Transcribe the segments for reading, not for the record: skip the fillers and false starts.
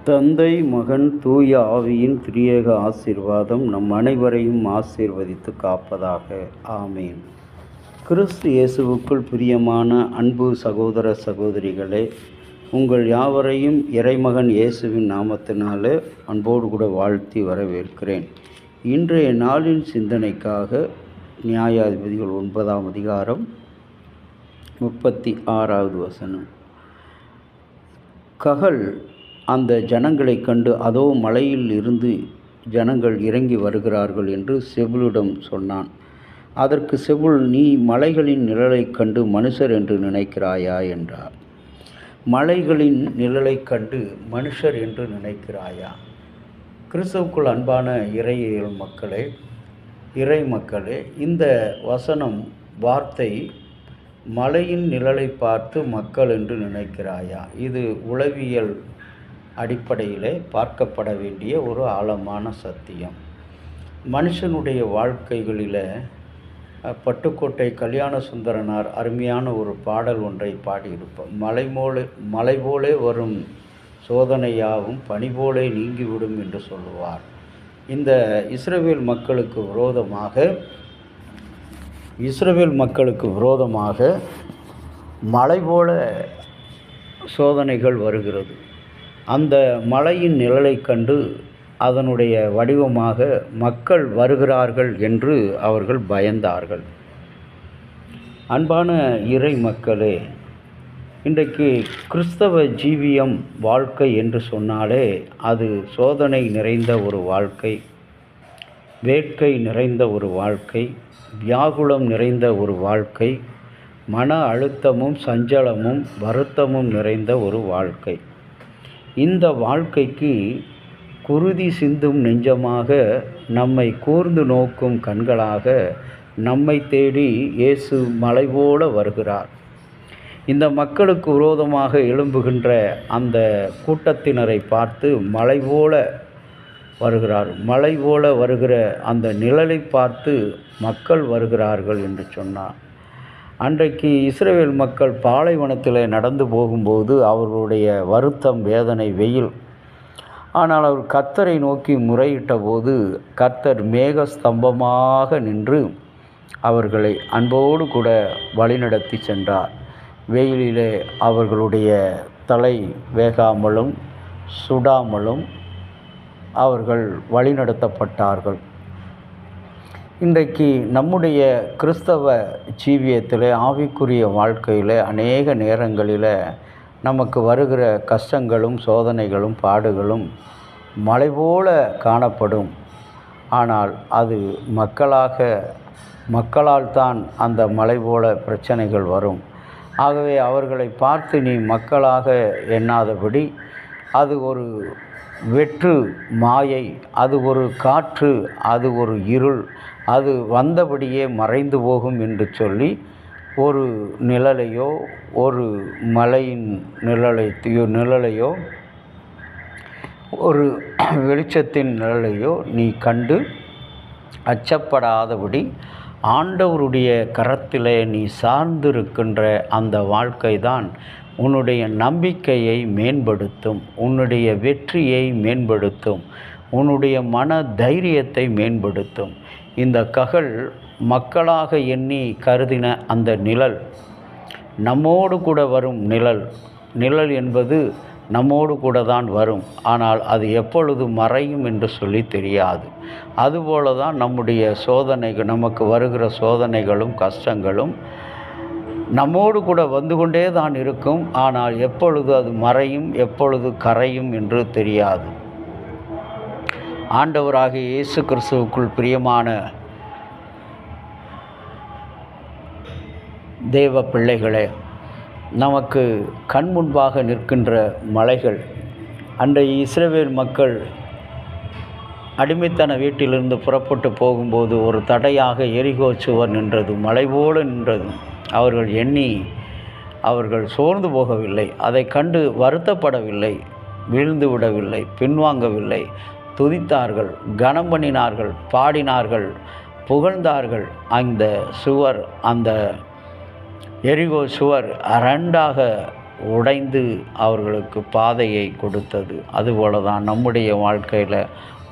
தந்தை, மகன், தூய ஆவியின் திரியேக ஆசீர்வாதம் நம் அனைவரையும் ஆசீர்வதித்து காப்பதாக. ஆமீன். கிறிஸ்து இயேசுவுக்குள் பிரியமான அன்பு சகோதர சகோதரிகளே, உங்கள் யாவரையும் இறைமகன் இயேசுவின் நாமத்தினாலே அன்போடு கூட வாழ்த்தி வரவேற்கிறேன். இன்றைய நாளின் சிந்தனைக்காக நியாயாதிபதிகள் 9ஆம் அதிகாரம் 36வது வசனம். ககல் அந்த ஜனங்களைக் கண்டு, அதோ மலையில் இருந்து ஜனங்கள் இறங்கி வருகிறார்கள் என்று செபுலிடம் சொன்னான். அதற்கு செபுல், நீ மலைகளின் நிழலைக் கண்டு மனுஷர் என்று நினைக்கிறாயா என்றார். மலைகளின் நிழலைக் கண்டு மனுஷர் என்று நினைக்கிறாயா? கிறிஸ்துவுக்குள் அன்பான இறை மக்களே, இந்த வசனம் வார்த்தை மலையின் நிழலை பார்த்து மக்கள் என்று நினைக்கிறாயா, இது உளவியல் அடிப்படையிலே பார்க்கப்பட வேண்டிய ஒரு ஆழமான சத்தியம். மனுஷனுடைய வாழ்க்கைகளில் பட்டுக்கோட்டை கல்யாண சுந்தரனார் அருமையான ஒரு பாடல் ஒன்றை பாடியிருப்பார். மலை போலே வரும் சோதனையாவும் பனி போலே நீங்கிவிடும் என்று சொல்லுவார். இந்த இஸ்ரவேல் மக்களுக்கு விரோதமாக மலை போல சோதனைகள் வருகிறது. அந்த மலையின் நிழலைக் கண்டு அதனுடைய வடிவமாக மக்கள் வருகிறார்கள் என்று அவர்கள் பயந்தார்கள். அன்பான இறை மக்களே, இன்றைக்கு கிறிஸ்தவ ஜீவியம் வாழ்க்கை என்று சொன்னாலே அது சோதனை நிறைந்த ஒரு வாழ்க்கை, வேட்கை நிறைந்த ஒரு வாழ்க்கை, வியாகுலம் நிறைந்த ஒரு வாழ்க்கை, மன அழுத்தமும் சஞ்சலமும் வருத்தமும் நிறைந்த ஒரு வாழ்க்கை. இந்த வாழ்க்கைக்கு குருதி சிந்தும் நெஞ்சமாக, நம்மை கூர்ந்து நோக்கும் கண்களாக நம்மை தேடி இயேசு மலை போல வருகிறார். இந்த மக்களுக்கு விரோதமாக எழும்புகின்ற அந்த கூட்டத்தினரை பார்த்து மலை போல வருகிறார். மலை போல வருகிற அந்த நிழலை பார்த்து மக்கள் வருகிறார்கள் என்று சொன்னார். அன்றைக்கு இஸ்ரவேல் மக்கள் பாலைவனத்தில் நடந்து போகும்போது அவர்களுடைய வருத்தம், வேதனை, வெயில். ஆனால் அவர் கர்த்தரை நோக்கி முறையிட்ட போது கர்த்தர் மேக ஸ்தம்பமாக நின்று அவர்களை அன்போடு கூட வழிநடத்தி சென்றார். வெயிலிலே அவர்களுடைய தலை வேகாமலும் சுடாமலும் அவர்கள் வழிநடத்தப்பட்டார்கள். இன்றைக்கு நம்முடைய கிறிஸ்தவ ஜீவியத்தில், ஆவிக்குரிய வாழ்க்கையில் அநேக நேரங்களில் நமக்கு வருகிற கஷ்டங்களும் சோதனைகளும் பாடுகளும் மலை போல காணப்படும். ஆனால் அது மக்களால் தான் அந்த மலை போல பிரச்சனைகள் வரும். ஆகவே அவர்களை பார்த்து நீ மக்களாக எண்ணாதபடி, அது ஒரு வெற்று மாயை, அது ஒரு காற்று, அது ஒரு இருள், அது வந்தபடியே மறைந்து போகும் என்று சொல்லி ஒரு நிழலையோ, ஒரு மலையின் நிழலையோ, ஒரு வெளிச்சத்தின் நிழலையோ நீ கண்டு அச்சப்படாதபடி ஆண்டவருடைய கரத்திலே நீ சார்ந்திருக்கின்ற அந்த வாழ்க்கை தான் உன்னுடைய நம்பிக்கையை மேம்படுத்தும், உன்னுடைய வெற்றியை மேம்படுத்தும், உன்னுடைய மன தைரியத்தை மேம்படுத்தும். இந்த ககல் மக்களாக எண்ணி கருதின அந்த நிழல் நம்மோடு கூட வரும் நிழல் என்பது நம்மோடு கூட தான் வரும். ஆனால் அது எப்பொழுது மறையும் என்று சொல்லி தெரியாது. அதுபோல தான் நம்முடைய சோதனைகள், நமக்கு வருகிற சோதனைகளும் கஷ்டங்களும் நம்மோடு கூட வந்து கொண்டே தான் இருக்கும். ஆனால் எப்பொழுது அது மறையும், எப்பொழுது கரையும் என்று தெரியாது. ஆண்டவராகிய இயேசு கிறிஸ்துவுக்குள் பிரியமான தேவ பிள்ளைகளே, நமக்கு கண் முன்பாக நிற்கின்ற மலைகள், அன்றைய இஸ்ரவேல் மக்கள் அடிமைத்தன வீட்டிலிருந்து புறப்பட்டு போகும்போது ஒரு தடையாக எரிகோ சுவர் நின்றது, மலை போல நின்றது. அவர்கள் சோர்ந்து போகவில்லை, அதை கண்டு வருத்தப்படவில்லை, வீழ்ந்து விடவில்லை, பின்வாங்கவில்லை. துதித்தார்கள், கனம் பண்ணினார்கள், பாடினார்கள், புகழ்ந்தார்கள். அந்த எரிகோ சுவர் 2ஆக உடைந்து அவர்களுக்கு பாதையை கொடுத்தது. அதுபோல தான் நம்முடைய வாழ்க்கையில்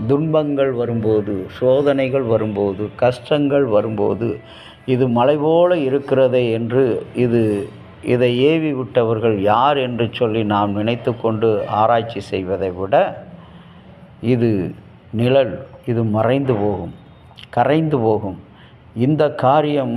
துன்பங்கள் வரும்போது, சோதனைகள் வரும்போது, கஷ்டங்கள் வரும்போது, இது மலை போல இருக்கிறதே என்று இதை ஏவி விட்டவர்கள் யார் என்று சொல்லி நாம் நினைத்து கொண்டு ஆராய்ச்சி செய்வதை விட, இது நிழல், இது மறைந்து போகும், கரைந்து போகும். இந்த காரியம்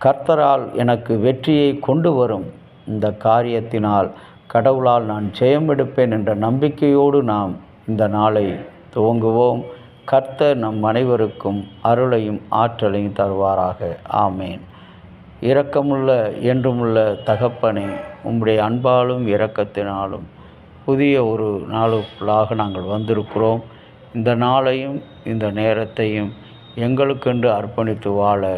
கர்த்தரால் எனக்கு வெற்றியை கொண்டு வரும், இந்த காரியத்தினால் கடவுளால் நான் ஜெயம் எடுப்பேன் என்ற நம்பிக்கையோடு நாம் இந்த நாளை துவங்குவோம். கர்த்தர் நம் அனைவருக்கும் அருளையும் ஆற்றலையும் தருவாராக. ஆமேன். இரக்கமுள்ள என்றுமுள்ள தகப்பனே, உம்முடைய அன்பாலும் இரக்கத்தினாலும் புதிய ஒரு நாளுக்குள்ளாக நாங்கள் வந்திருக்கிறோம். இந்த நாளையும் இந்த நேரத்தையும் எங்களுக்கென்று அர்ப்பணித்து வாழ